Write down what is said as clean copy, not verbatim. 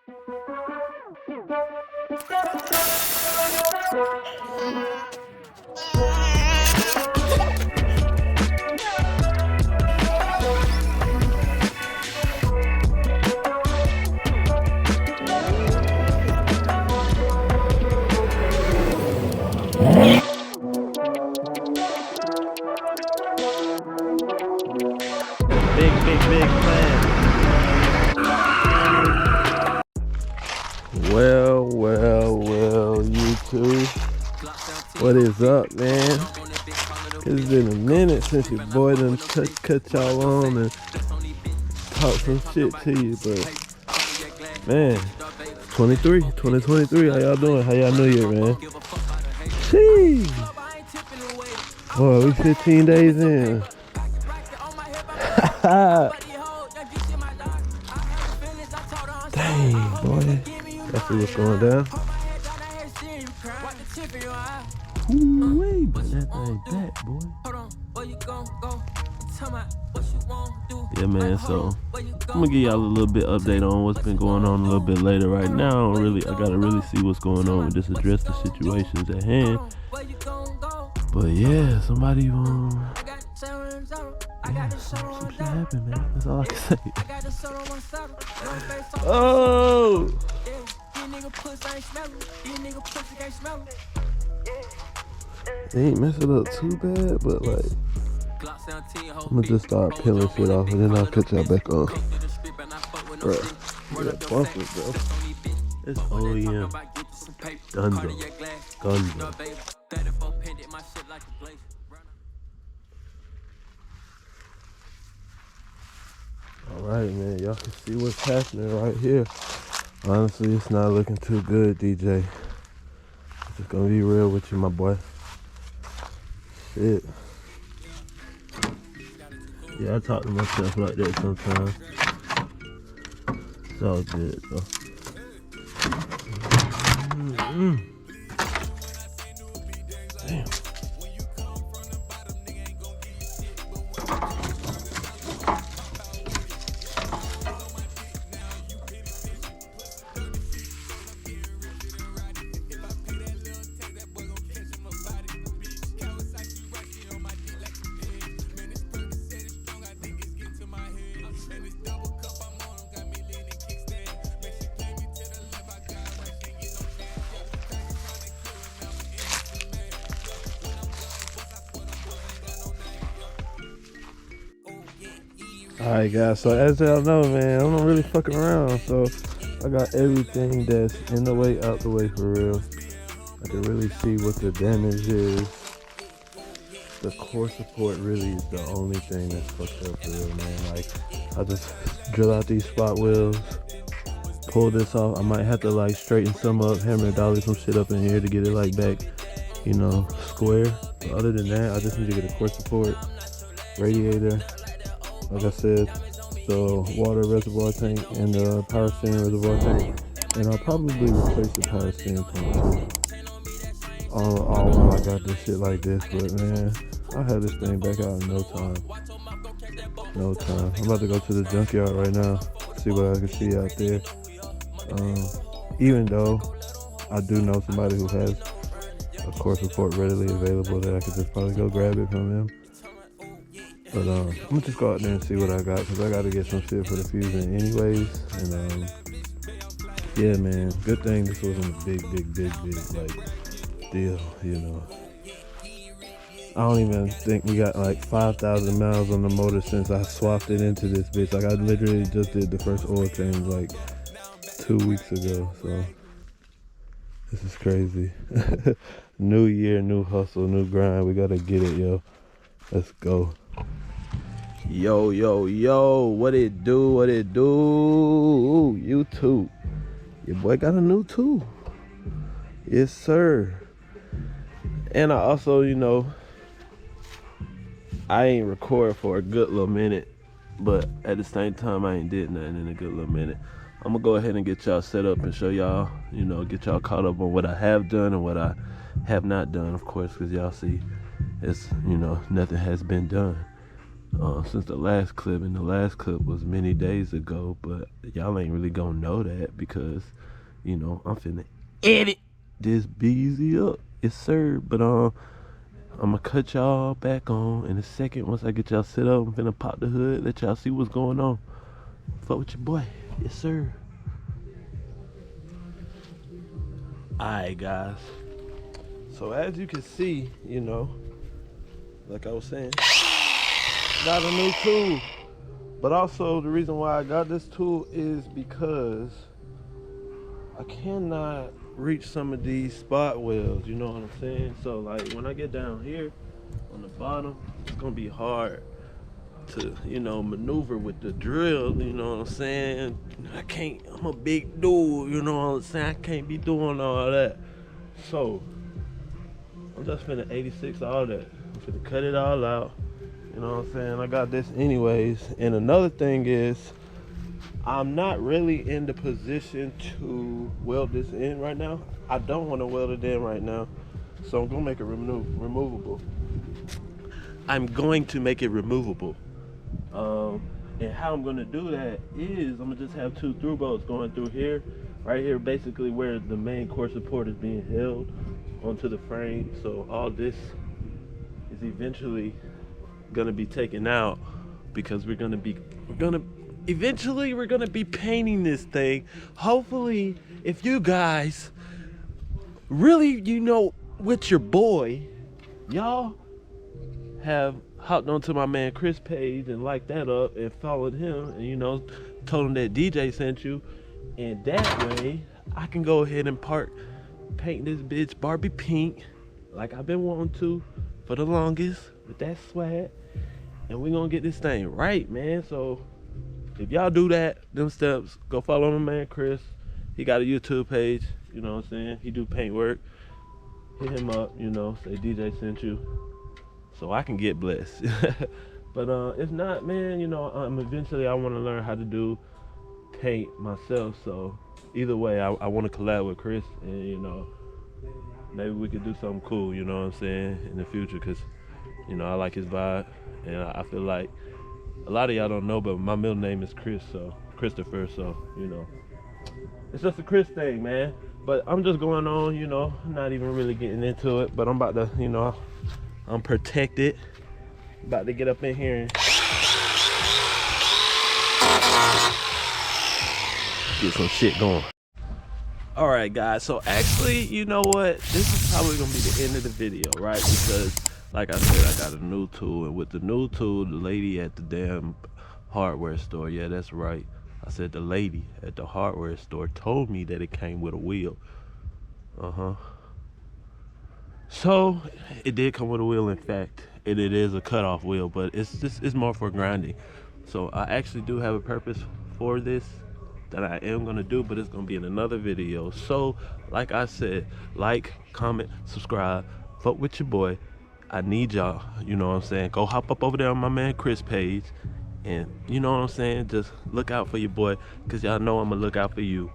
Big plan. Well, you two. What is up, man? It's been a minute since your boy done cut y'all on and talk some shit to you, but man, 2023, how y'all doing? How y'all New Year, man? Sheesh. Boy, we 15 days in. Dang, boy. That's what's going down. Ooh, but that thing back, boy. Yeah, man, so I'm gonna give y'all a little bit update on what's been going on a little bit later. Right now, I gotta really see what's going on with this, address the situations at hand. But yeah, somebody some shit happened, man. That's all I can say. Oh! They ain't mess it up too bad, but like, I'm gonna just start peeling shit off and then I'll catch y'all back on. Bruh, that bumpers, bro. It's OEM. Gunzo. Alright, man, y'all can see what's happening right here. Honestly, it's not looking too good, DJ. I'm just gonna be real with you, my boy. Shit. Yeah, I talk to myself like that sometimes. It's all good, though. Damn. Alright guys, so as y'all know, man, I'm not really fucking around, so I got everything that's in the way out the way for real. I can really see what the damage is. The core support really is the only thing that's fucked up for real, man. Like, I just drill out these spot wheels, pull this off. I might have to like straighten some up, hammer dolly some shit up in here to get it like back, you know, square. But other than that, I just need to get a core support, radiator, like I said, the water reservoir tank and the power steering reservoir tank, and I'll probably replace the power steering pump too. All while I got this shit like this, but man, I'll have this thing back out in no time. I'm about to go to the junkyard right now, see what I can see out there. Even though I do know somebody who has a core support readily available that I could just probably go grab it from him. But I'm gonna just go out there and see what I got, because I gotta get some shit for the fusion anyways. And yeah, man, good thing this wasn't a big like deal, you know. I don't even think we got like 5,000 miles on the motor since I swapped it into this bitch. Like, I literally just did the first oil change like 2 weeks ago, so this is crazy. New year, new hustle, new grind. We gotta get it, yo. Let's go. Yo, what it do? YouTube. Your boy got a new tool. Yes, sir. And I also, you know, I ain't record for a good little minute, but at the same time, I ain't did nothing in a good little minute. I'm gonna go ahead and get y'all set up and show y'all, you know, get y'all caught up on what I have done and what I have not done, of course, because y'all see, it's, you know, nothing has been done. since the last clip, and the last clip was many days ago, but y'all ain't really gonna know that because, you know, I'm finna edit this BZ up. Yes, sir. But I'm gonna cut y'all back on in a second. Once I get y'all set up, I'm finna pop the hood, let y'all see what's going on. Fuck with your boy. Yes, sir. Alright, guys. So as you can see, you know, like I was saying, got a new tool. But also the reason why I got this tool is because I cannot reach some of these spot welds, you know what I'm saying? So like when I get down here on the bottom, it's gonna be hard to, you know, maneuver with the drill, you know what I'm saying? I'm a big dude, you know what I'm saying? I can't be doing all that. So I'm just finna 86 all that. I'm finna cut it all out. You know what I'm saying? I got this anyways. And another thing is, I'm not really in the position to weld this in right now. I don't want to weld it in right now. So I'm gonna make it removable. I'm going to make it removable. And how I'm gonna do that is I'm gonna just have two through bolts going through here, right here, basically where the main core support is being held onto the frame. So all this is eventually gonna be taken out because we're gonna be painting this thing. Hopefully, if you guys really, you know, with your boy, y'all have hopped onto my man Chris page and liked that up and followed him and, you know, told him that DJ sent you, and that way I can go ahead and paint this bitch Barbie pink like I've been wanting to for the longest with that swag, and we're gonna get this thing right, man. So if y'all do that, them steps, go follow my man Chris. He got a YouTube page, you know what I'm saying? He do paint work. Hit him up, you know, say DJ sent you, so I can get blessed. But if not, man, you know, eventually I want to learn how to do paint myself. So either way, I want to collab with Chris, and, you know, maybe we could do something cool, you know what I'm saying, in the future, because, you know, I like his vibe, and I feel like a lot of y'all don't know, but my middle name is Chris, so Christopher, so, you know, it's just a Chris thing, man. But I'm just going on, you know, not even really getting into it, but I'm about to, you know, I'm protected, about to get up in here and get some shit going. All right, guys, so actually, you know what, this is probably gonna be the end of the video, right? Because like I said, I got a new tool, and with the new tool, the lady at the damn hardware store, yeah, that's right, I said the lady at the hardware store told me that it came with a wheel. So it did come with a wheel, in fact, and it is a cutoff wheel, but it's more for grinding. So I actually do have a purpose for this that I am gonna do, but it's gonna be in another video. So like I said, like, comment, subscribe, fuck with your boy. I need y'all, you know what I'm saying? Go hop up over there on my man Chris page, and you know what I'm saying, just look out for your boy, because y'all know I'm gonna look out for you.